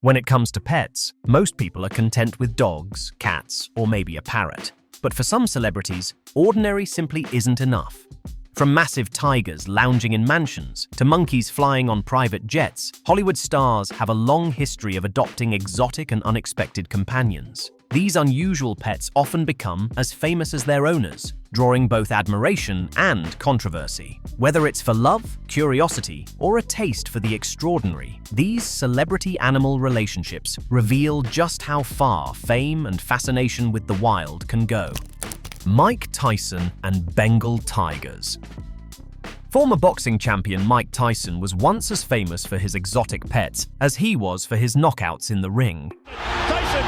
When it comes to pets, most people are content with dogs, cats, or maybe a parrot. But for some celebrities, ordinary simply isn't enough. From massive tigers lounging in mansions to monkeys flying on private jets, Hollywood stars have a long history of adopting exotic and unexpected companions. These unusual pets often become as famous as their owners, drawing both admiration and controversy. Whether it's for love, curiosity, or a taste for the extraordinary, these celebrity-animal relationships reveal just how far fame and fascination with the wild can go. Mike Tyson and Bengal tigers. Former boxing champion Mike Tyson was once as famous for his exotic pets as he was for his knockouts in the ring. Tyson,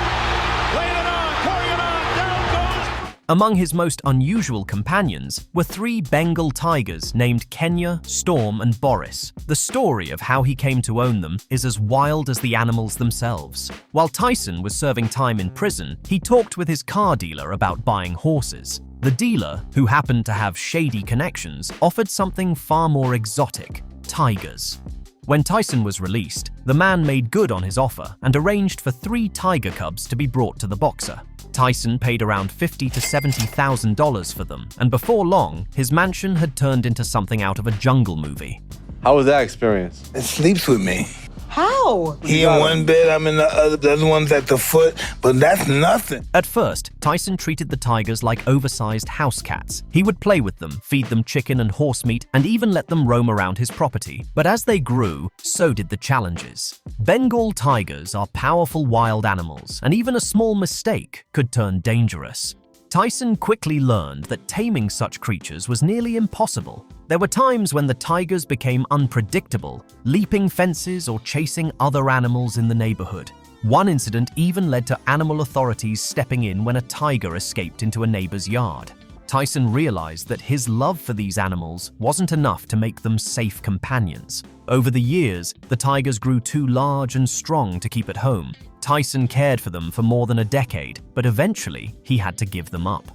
laying it on, carrying it on, down goes. Among his most unusual companions were 3 Bengal tigers named Kenya, Storm, and Boris. The story of how he came to own them is as wild as the animals themselves. While Tyson was serving time in prison, he talked with his car dealer about buying horses. The dealer, who happened to have shady connections, offered something far more exotic: tigers. When Tyson was released, the man made good on his offer and arranged for 3 tiger cubs to be brought to the boxer. Tyson paid around $50,000 to $70,000 for them, and before long, his mansion had turned into something out of a jungle movie. How was that experience? It sleeps with me. How? He in one bed, I'm in the other one's at the foot, but that's nothing. At first, Tyson treated the tigers like oversized house cats. He would play with them, feed them chicken and horse meat, and even let them roam around his property. But as they grew, so did the challenges. Bengal tigers are powerful wild animals, and even a small mistake could turn dangerous. Tyson quickly learned that taming such creatures was nearly impossible. There were times when the tigers became unpredictable, leaping fences or chasing other animals in the neighborhood. One incident even led to animal authorities stepping in when a tiger escaped into a neighbor's yard. Tyson realized that his love for these animals wasn't enough to make them safe companions. Over the years, the tigers grew too large and strong to keep at home. Tyson cared for them for more than a decade, but eventually he had to give them up.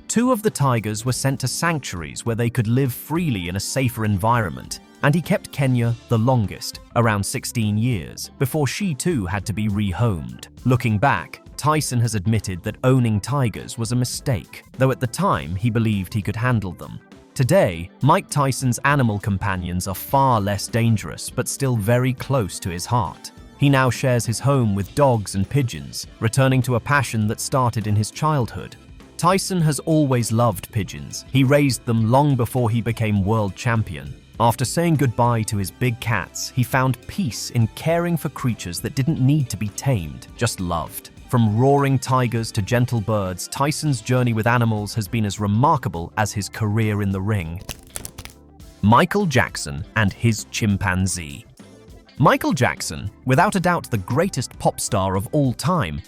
2 of the tigers were sent to sanctuaries where they could live freely in a safer environment, and he kept Kenya the longest, around 16 years, before she too had to be rehomed. Looking back, Tyson has admitted that owning tigers was a mistake, though at the time he believed he could handle them. Today, Mike Tyson's animal companions are far less dangerous but still very close to his heart. He now shares his home with dogs and pigeons, returning to a passion that started in his childhood. Tyson has always loved pigeons. He raised them long before he became world champion. After saying goodbye to his big cats, he found peace in caring for creatures that didn't need to be tamed, just loved. From roaring tigers to gentle birds, Tyson's journey with animals has been as remarkable as his career in the ring. Michael Jackson and his chimpanzee. Michael Jackson, without a doubt the greatest pop star of all time,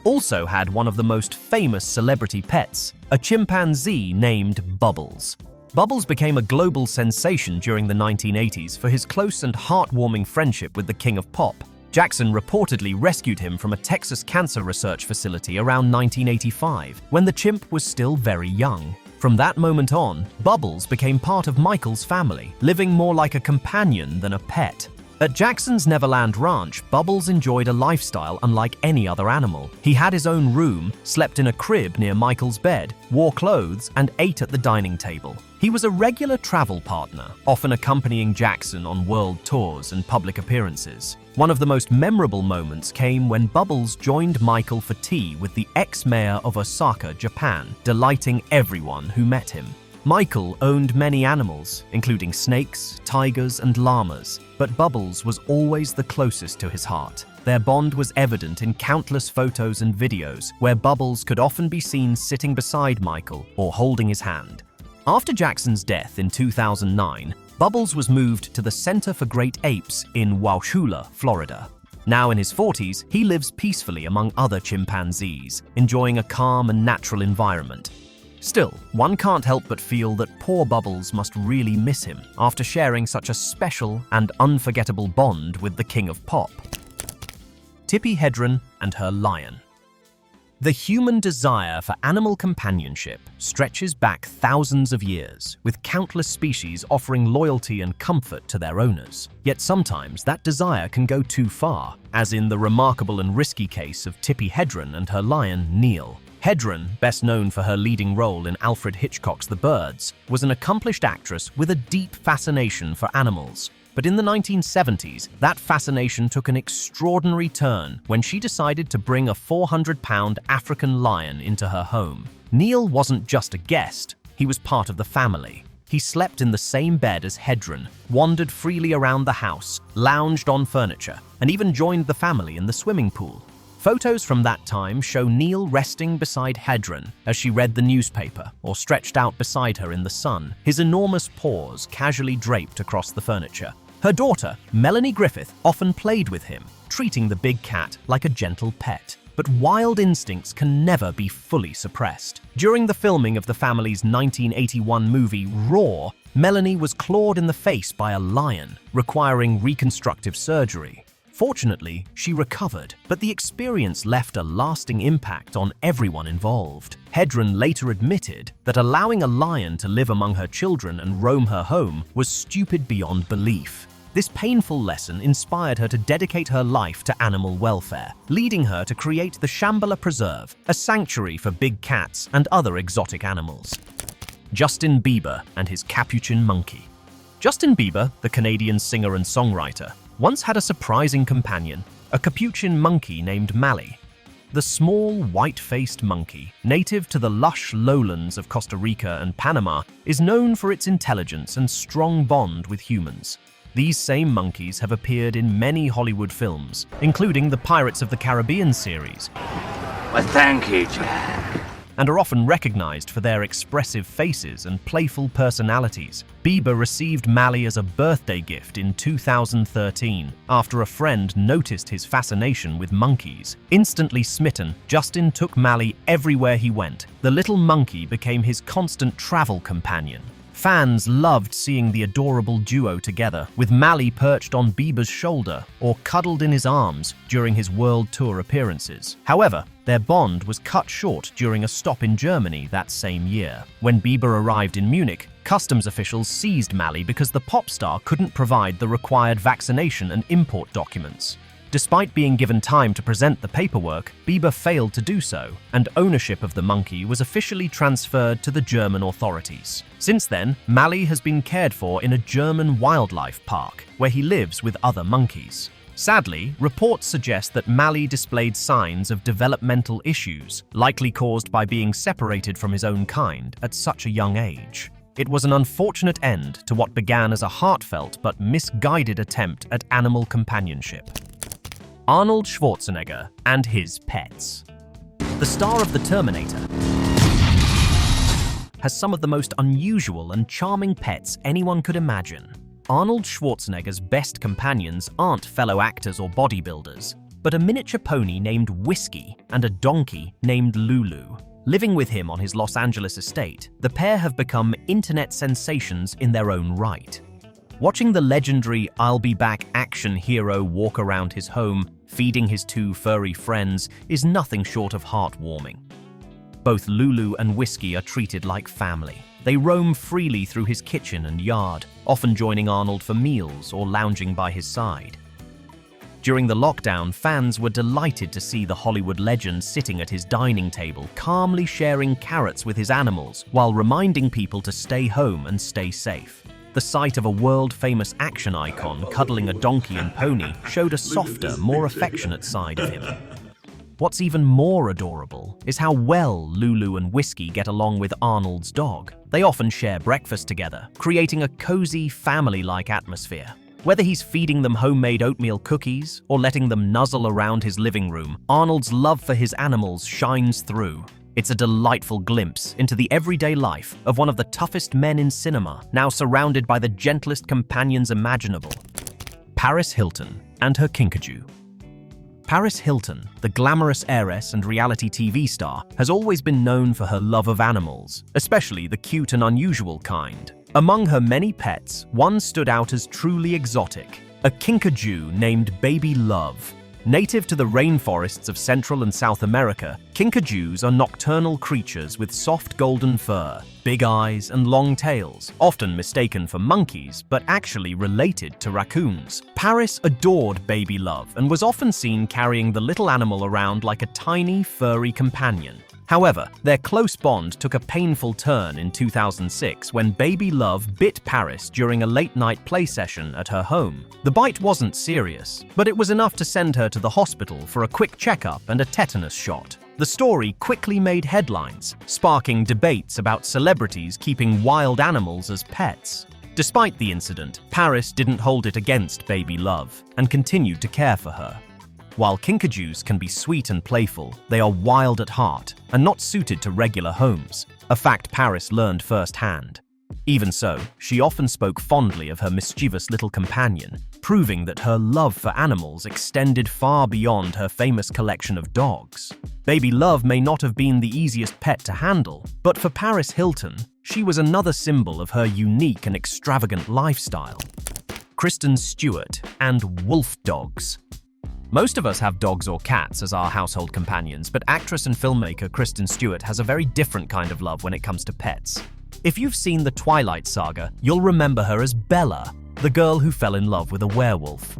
also had one of the most famous celebrity pets, a chimpanzee named Bubbles. Bubbles became a global sensation during the 1980s for his close and heartwarming friendship with the King of Pop. Jackson reportedly rescued him from a Texas cancer research facility around 1985, when the chimp was still very young. From that moment on, Bubbles became part of Michael's family, living more like a companion than a pet. At Jackson's Neverland Ranch, Bubbles enjoyed a lifestyle unlike any other animal. He had his own room, slept in a crib near Michael's bed, wore clothes, and ate at the dining table. He was a regular travel partner, often accompanying Jackson on world tours and public appearances. One of the most memorable moments came when Bubbles joined Michael for tea with the ex-mayor of Osaka, Japan, delighting everyone who met him. Michael owned many animals, including snakes, tigers, and llamas, but Bubbles was always the closest to his heart. Their bond was evident in countless photos and videos, where Bubbles could often be seen sitting beside Michael or holding his hand. After Jackson's death in 2009, Bubbles was moved to the Center for Great Apes in Wauchula, Florida. Now in his 40s, he lives peacefully among other chimpanzees, enjoying a calm and natural environment. Still, one can't help but feel that poor Bubbles must really miss him after sharing such a special and unforgettable bond with the King of Pop. Tippi Hedren and her lion. The human desire for animal companionship stretches back thousands of years, with countless species offering loyalty and comfort to their owners. Yet sometimes that desire can go too far, as in the remarkable and risky case of Tippi Hedren and her lion, Neil. Hedren, best known for her leading role in Alfred Hitchcock's The Birds, was an accomplished actress with a deep fascination for animals. But in the 1970s, that fascination took an extraordinary turn when she decided to bring a 400-pound African lion into her home. Neil wasn't just a guest, he was part of the family. He slept in the same bed as Hedren, wandered freely around the house, lounged on furniture, and even joined the family in the swimming pool. Photos from that time show Neil resting beside Hedren as she read the newspaper or stretched out beside her in the sun, his enormous paws casually draped across the furniture. Her daughter, Melanie Griffith, often played with him, treating the big cat like a gentle pet. But wild instincts can never be fully suppressed. During the filming of the family's 1981 movie Roar, Melanie was clawed in the face by a lion, requiring reconstructive surgery. Fortunately, she recovered, but the experience left a lasting impact on everyone involved. Hedren later admitted that allowing a lion to live among her children and roam her home was stupid beyond belief. This painful lesson inspired her to dedicate her life to animal welfare, leading her to create the Shambhala Preserve, a sanctuary for big cats and other exotic animals. Justin Bieber and his capuchin monkey. Justin Bieber, the Canadian singer and songwriter, once had a surprising companion, a capuchin monkey named Miley. The small, white-faced monkey, native to the lush lowlands of Costa Rica and Panama, is known for its intelligence and strong bond with humans. These same monkeys have appeared in many Hollywood films, including the Pirates of the Caribbean series. Well, thank you, Jack. And are often recognized for their expressive faces and playful personalities. Bieber received Miley as a birthday gift in 2013 after a friend noticed his fascination with monkeys. Instantly smitten, Justin took Miley everywhere he went. The little monkey became his constant travel companion. Fans loved seeing the adorable duo together, with Miley perched on Bieber's shoulder or cuddled in his arms during his world tour appearances. However, their bond was cut short during a stop in Germany that same year. When Bieber arrived in Munich, customs officials seized Miley because the pop star couldn't provide the required vaccination and import documents. Despite being given time to present the paperwork, Bieber failed to do so, and ownership of the monkey was officially transferred to the German authorities. Since then, Miley has been cared for in a German wildlife park, where he lives with other monkeys. Sadly, reports suggest that Miley displayed signs of developmental issues, likely caused by being separated from his own kind at such a young age. It was an unfortunate end to what began as a heartfelt but misguided attempt at animal companionship. Arnold Schwarzenegger and his pets. The star of The Terminator has some of the most unusual and charming pets anyone could imagine. Arnold Schwarzenegger's best companions aren't fellow actors or bodybuilders, but a miniature pony named Whiskey and a donkey named Lulu. Living with him on his Los Angeles estate, the pair have become internet sensations in their own right. Watching the legendary I'll Be Back action hero walk around his home, feeding his two furry friends, is nothing short of heartwarming. Both Lulu and Whiskey are treated like family. They roam freely through his kitchen and yard, often joining Arnold for meals or lounging by his side. During the lockdown, fans were delighted to see the Hollywood legend sitting at his dining table, calmly sharing carrots with his animals, while reminding people to stay home and stay safe. The sight of a world-famous action icon cuddling a donkey and pony showed a softer, more affectionate side of him. What's even more adorable is how well Lulu and Whiskey get along with Arnold's dog. They often share breakfast together, creating a cozy, family-like atmosphere. Whether he's feeding them homemade oatmeal cookies or letting them nuzzle around his living room, Arnold's love for his animals shines through. It's a delightful glimpse into the everyday life of one of the toughest men in cinema, now surrounded by the gentlest companions imaginable. Paris Hilton and her kinkajou. Paris Hilton, the glamorous heiress and reality TV star, has always been known for her love of animals, especially the cute and unusual kind. Among her many pets, one stood out as truly exotic, a kinkajou named Baby Love. Native to the rainforests of Central and South America, kinkajous are nocturnal creatures with soft golden fur, big eyes, and long tails, often mistaken for monkeys, but actually related to raccoons. Paris adored Baby Love and was often seen carrying the little animal around like a tiny, furry companion. However, their close bond took a painful turn in 2006 when Baby Love bit Paris during a late-night play session at her home. The bite wasn't serious, but it was enough to send her to the hospital for a quick checkup and a tetanus shot. The story quickly made headlines, sparking debates about celebrities keeping wild animals as pets. Despite the incident, Paris didn't hold it against Baby Love and continued to care for her. While kinkajous can be sweet and playful, they are wild at heart and not suited to regular homes, a fact Paris learned firsthand. Even so, she often spoke fondly of her mischievous little companion, proving that her love for animals extended far beyond her famous collection of dogs. Baby Love may not have been the easiest pet to handle, but for Paris Hilton, she was another symbol of her unique and extravagant lifestyle. Kristen Stewart and wolf dogs. Most of us have dogs or cats as our household companions, but actress and filmmaker Kristen Stewart has a very different kind of love when it comes to pets. If you've seen the Twilight Saga, you'll remember her as Bella, the girl who fell in love with a werewolf.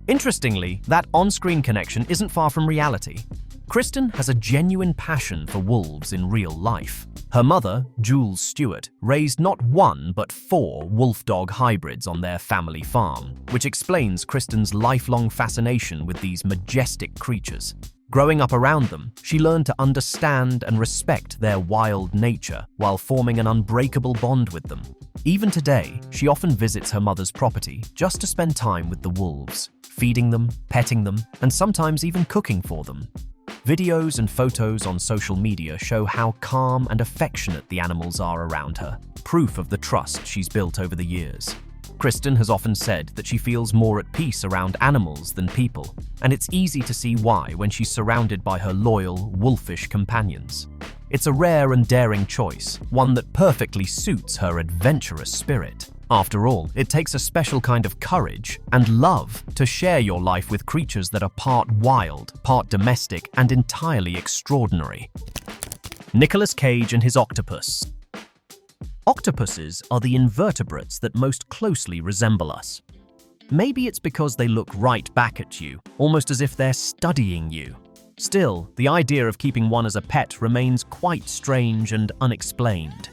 Interestingly, that on-screen connection isn't far from reality. Kristen has a genuine passion for wolves in real life. Her mother, Jules Stewart, raised not one but 4 wolf dog hybrids on their family farm, which explains Kristen's lifelong fascination with these majestic creatures. Growing up around them, she learned to understand and respect their wild nature while forming an unbreakable bond with them. Even today, she often visits her mother's property just to spend time with the wolves, feeding them, petting them, and sometimes even cooking for them. Videos and photos on social media show how calm and affectionate the animals are around her, proof of the trust she's built over the years. Kristen has often said that she feels more at peace around animals than people, and it's easy to see why when she's surrounded by her loyal, wolfish companions. It's a rare and daring choice, one that perfectly suits her adventurous spirit. After all, it takes a special kind of courage and love to share your life with creatures that are part wild, part domestic, and entirely extraordinary. Nicolas Cage and his octopus. Octopuses are the invertebrates that most closely resemble us. Maybe it's because they look right back at you, almost as if they're studying you. Still, the idea of keeping one as a pet remains quite strange and unexplained.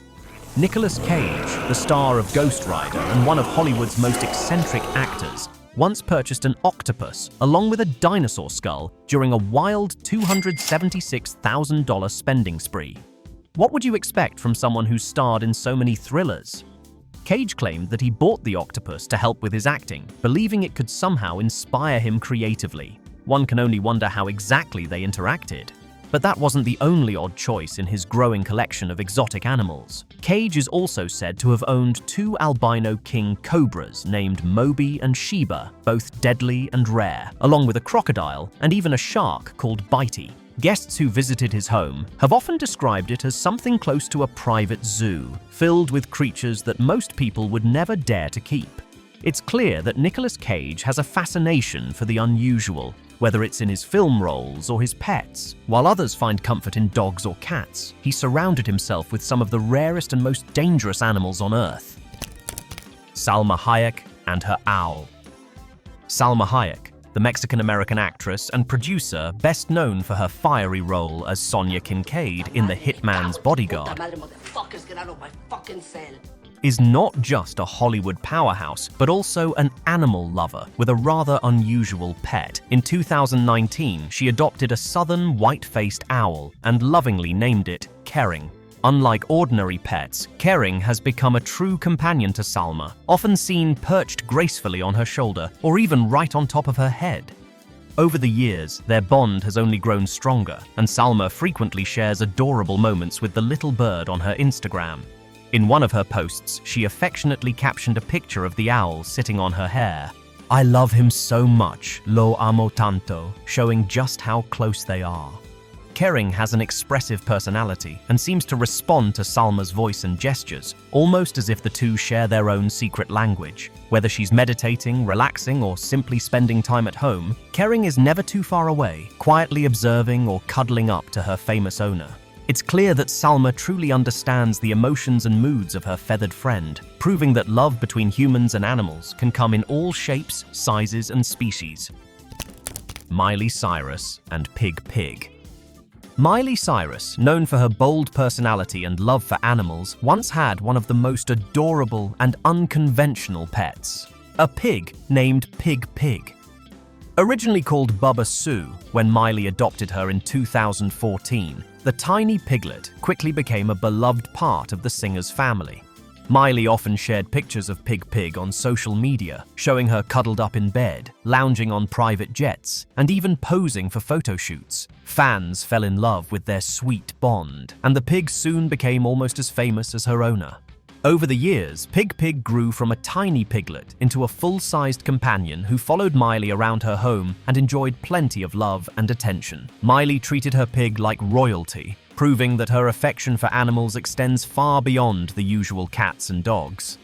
Nicolas Cage, the star of Ghost Rider and one of Hollywood's most eccentric actors, once purchased an octopus along with a dinosaur skull during a wild $276,000 spending spree. What would you expect from someone who starred in so many thrillers? Cage claimed that he bought the octopus to help with his acting, believing it could somehow inspire him creatively. One can only wonder how exactly they interacted. But that wasn't the only odd choice in his growing collection of exotic animals. Cage is also said to have owned 2 albino king cobras named Moby and Sheba, both deadly and rare, along with a crocodile and even a shark called Bitey. Guests who visited his home have often described it as something close to a private zoo, filled with creatures that most people would never dare to keep. It's clear that Nicolas Cage has a fascination for the unusual, whether it's in his film roles or his pets. While others find comfort in dogs or cats, he surrounded himself with some of the rarest and most dangerous animals on Earth. Salma Hayek and her owl. Salma Hayek, the Mexican-American actress and producer best known for her fiery role as Sonia Kincaid in The Hitman's Bodyguard, is not just a Hollywood powerhouse, but also an animal lover with a rather unusual pet. In 2019, she adopted a southern white-faced owl and lovingly named it Kering. Unlike ordinary pets, Kering has become a true companion to Salma, often seen perched gracefully on her shoulder or even right on top of her head. Over the years, their bond has only grown stronger, and Salma frequently shares adorable moments with the little bird on her Instagram. In one of her posts, she affectionately captioned a picture of the owl sitting on her hair. "I love him so much, lo amo tanto," showing just how close they are. Kering has an expressive personality and seems to respond to Salma's voice and gestures, almost as if the two share their own secret language. Whether she's meditating, relaxing, or simply spending time at home, Kering is never too far away, quietly observing or cuddling up to her famous owner. It's clear that Salma truly understands the emotions and moods of her feathered friend, proving that love between humans and animals can come in all shapes, sizes, and species. Miley Cyrus and Pig Pig. Miley Cyrus, known for her bold personality and love for animals, once had one of the most adorable and unconventional pets, a pig named Pig Pig. Originally called Bubba Sue when Miley adopted her in 2014, the tiny piglet quickly became a beloved part of the singer's family. Miley often shared pictures of Pig Pig on social media, showing her cuddled up in bed, lounging on private jets, and even posing for photo shoots. Fans fell in love with their sweet bond, and the pig soon became almost as famous as her owner. Over the years, Pig Pig grew from a tiny piglet into a full-sized companion who followed Miley around her home and enjoyed plenty of love and attention. Miley treated her pig like royalty, proving that her affection for animals extends far beyond the usual cats and dogs.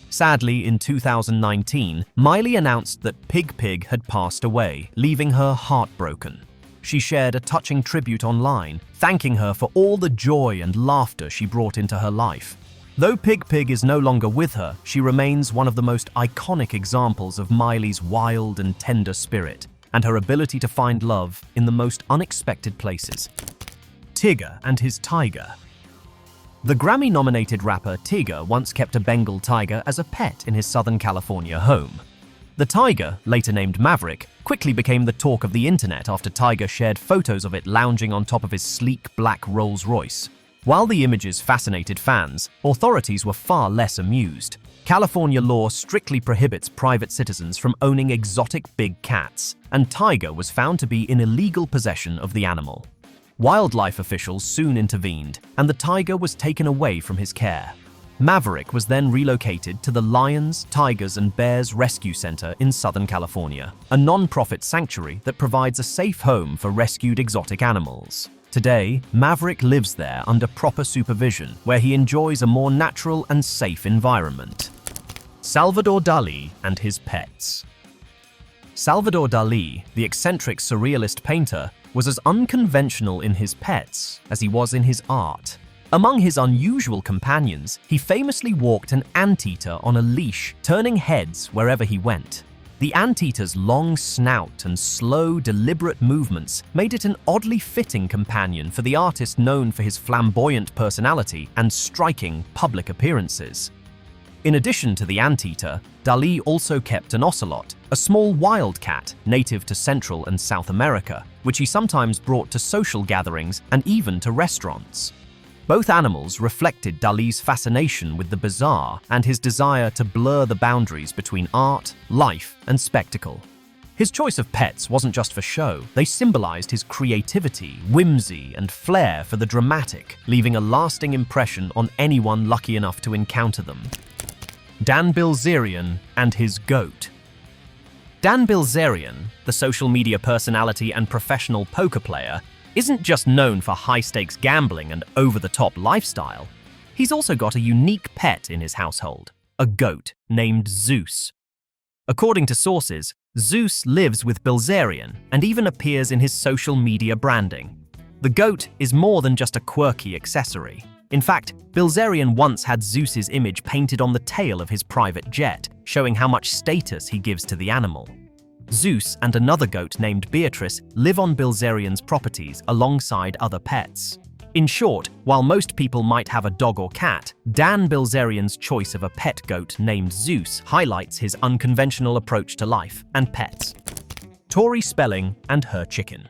Sadly, in 2019, Miley announced that Pig Pig had passed away, leaving her heartbroken. She shared a touching tribute online, thanking her for all the joy and laughter she brought into her life. Though Pig Pig is no longer with her, she remains one of the most iconic examples of Miley's wild and tender spirit, and her ability to find love in the most unexpected places. Tigger and his tiger. The Grammy-nominated rapper Tigger once kept a Bengal tiger as a pet in his Southern California home. The tiger, later named Maverick, quickly became the talk of the internet after Tigger shared photos of it lounging on top of his sleek black Rolls-Royce. While the images fascinated fans, authorities were far less amused. California law strictly prohibits private citizens from owning exotic big cats, and Tigger was found to be in illegal possession of the animal. Wildlife officials soon intervened, and the tiger was taken away from his care. Maverick was then relocated to the Lions, Tigers, and Bears Rescue Center in Southern California, a non-profit sanctuary that provides a safe home for rescued exotic animals. Today, Maverick lives there under proper supervision, where he enjoys a more natural and safe environment. Salvador Dali and his pets. Salvador Dali, the eccentric surrealist painter, was as unconventional in his pets as he was in his art. Among his unusual companions, he famously walked an anteater on a leash, turning heads wherever he went. The anteater's long snout and slow, deliberate movements made it an oddly fitting companion for the artist known for his flamboyant personality and striking public appearances. In addition to the anteater, Dali also kept an ocelot, a small wildcat native to Central and South America, which he sometimes brought to social gatherings and even to restaurants. Both animals reflected Dali's fascination with the bizarre and his desire to blur the boundaries between art, life, and spectacle. His choice of pets wasn't just for show, they symbolized his creativity, whimsy, and flair for the dramatic, leaving a lasting impression on anyone lucky enough to encounter them. Dan Bilzerian and his goat. Dan Bilzerian, the social media personality and professional poker player, isn't just known for high-stakes gambling and over-the-top lifestyle. He's also got a unique pet in his household, a goat named Zeus. According to sources, Zeus lives with Bilzerian and even appears in his social media branding. The goat is more than just a quirky accessory. In fact, Bilzerian once had Zeus's image painted on the tail of his private jet, showing how much status he gives to the animal. Zeus and another goat named Beatrice live on Bilzerian's properties alongside other pets. In short, while most people might have a dog or cat, Dan Bilzerian's choice of a pet goat named Zeus highlights his unconventional approach to life and pets. Tori Spelling and her chicken.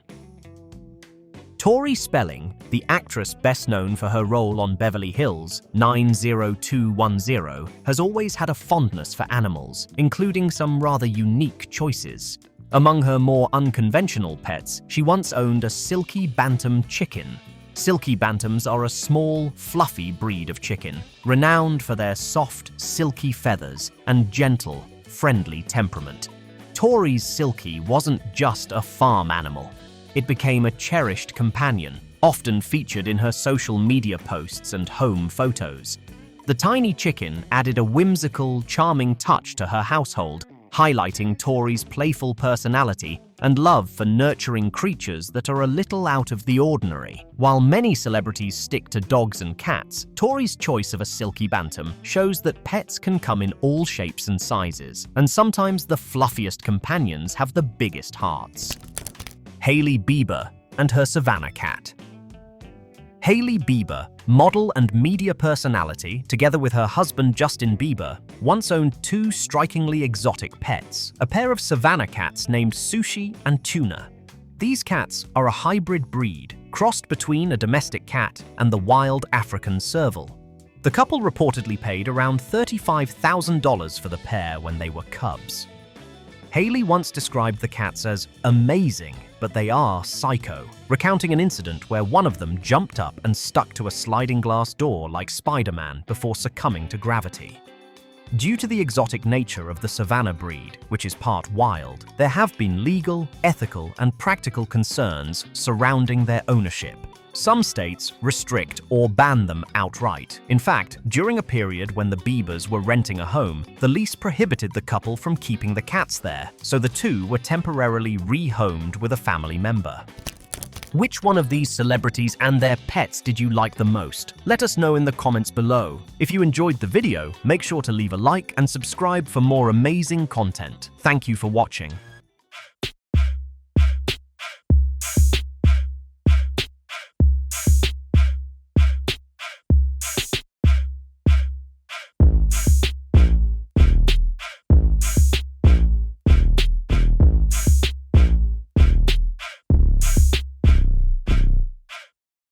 Tori Spelling, the actress best known for her role on Beverly Hills 90210, has always had a fondness for animals, including some rather unique choices. Among her more unconventional pets, she once owned a silky bantam chicken. Silky bantams are a small, fluffy breed of chicken, renowned for their soft, silky feathers and gentle, friendly temperament. Tori's Silky wasn't just a farm animal. It became a cherished companion, often featured in her social media posts and home photos. The tiny chicken added a whimsical, charming touch to her household, highlighting Tori's playful personality and love for nurturing creatures that are a little out of the ordinary. While many celebrities stick to dogs and cats, Tori's choice of a silky bantam shows that pets can come in all shapes and sizes, and sometimes the fluffiest companions have the biggest hearts. Hailey Bieber and her Savannah cat. Hailey Bieber, model and media personality, together with her husband Justin Bieber, once owned two strikingly exotic pets, a pair of Savannah cats named Sushi and Tuna. These cats are a hybrid breed, crossed between a domestic cat and the wild African serval. The couple reportedly paid around $35,000 for the pair when they were cubs. Hailey once described the cats as amazing, but they are psycho, recounting an incident where one of them jumped up and stuck to a sliding glass door like Spider-Man before succumbing to gravity. Due to the exotic nature of the Savannah breed, which is part wild, there have been legal, ethical, and practical concerns surrounding their ownership. Some states restrict or ban them outright. In fact, during a period when the Biebers were renting a home, the lease prohibited the couple from keeping the cats there, so the two were temporarily rehomed with a family member. Which one of these celebrities and their pets did you like the most? Let us know in the comments below. If you enjoyed the video, make sure to leave a like and subscribe for more amazing content. Thank you for watching.